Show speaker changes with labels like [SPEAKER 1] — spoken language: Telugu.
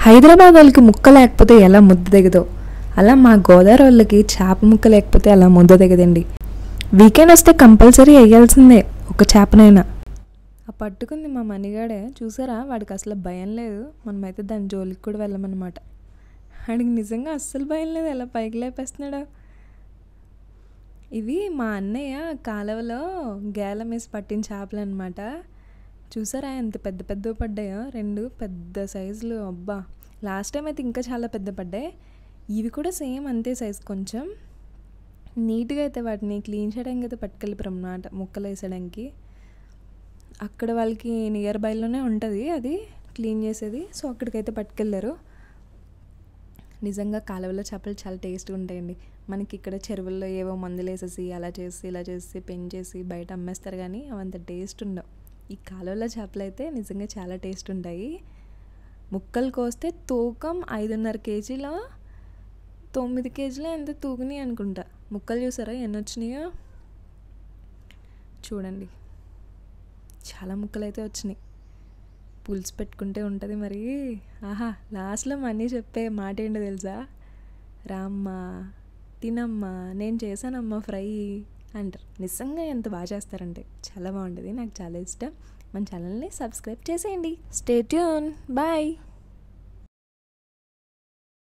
[SPEAKER 1] హైదరాబాద్ వాళ్ళకి ముక్క లేకపోతే ఎలా ముద్ద దిగదో అలా మా గోదావరి వాళ్ళకి చేప ముక్క లేకపోతే అలా ముద్ద దిగదండి. వీకెండ్ వస్తే కంపల్సరీ వేయాల్సిందే ఒక చేపనైనా. ఆ పట్టుకుంది మా మణిగాడే, చూసారా వాడికి అసలు భయం లేదు. మనమైతే దాని జోలికి కూడా వెళ్ళమన్నమాట. వాడికి నిజంగా అస్సలు భయం లేదు, ఎలా పైకి లేపేస్తున్నాడు. ఇవి మా అన్నయ్య కాలువలో గేలం వేసి పట్టిన చేపలు అనమాట. చూసారా ఎంత పెద్ద పెద్ద పడ్డాయో, 2 పెద్ద సైజులు. అబ్బా, లాస్ట్ టైం అయితే ఇంకా చాలా పెద్ద పడ్డాయి. ఇవి కూడా సేమ్ అంతే సైజు. కొంచెం నీట్గా అయితే వాటిని క్లీన్ చేయడానికి అయితే పట్టుకెళ్ళిపోయాం అన్నమాట, ముక్కలు వేసడానికి. అక్కడ వాళ్ళకి నియర్ బైలోనే ఉంటుంది అది క్లీన్ చేసేది, సో అక్కడికైతే పట్టుకెళ్ళారు. నిజంగా కాలువలో చేపలు చాలా టేస్ట్గా ఉంటాయండి. మనకి ఇక్కడ చెరువుల్లో ఏవో మందులు వేసేసి అలా చేసి ఇలా చేసి పెంచేసి బయట అమ్మేస్తారు, కానీ అవంత టేస్ట్ ఉండవు. ఈ కాలువలో చేపలు అయితే నిజంగా చాలా టేస్ట్ ఉంటాయి. ముక్కలు కోస్తే తూకం 5.5 కేజీలో 9 కేజీలో ఎంత తూగుని అనుకుంటా. ముక్కలు చూసారా ఎన్ని వచ్చినాయో చూడండి, చాలా ముక్కలు అయితే వచ్చినాయి. పులుసు పెట్టుకుంటే ఉంటుంది మరి. ఆహా, లాస్ట్లో మనీ చెప్పే మాట ఏంటో తెలుసా? రామ్మా తినమ్మా, నేను చేశానమ్మా ఫ్రై అంటారు. నిజంగా ఎంత బాగా చేస్తారంటే చాలా బాగుంటుంది, నాకు చాలా ఇష్టం. మన ఛానల్ని సబ్స్క్రైబ్ చేసేయండి. Stay tune, bye.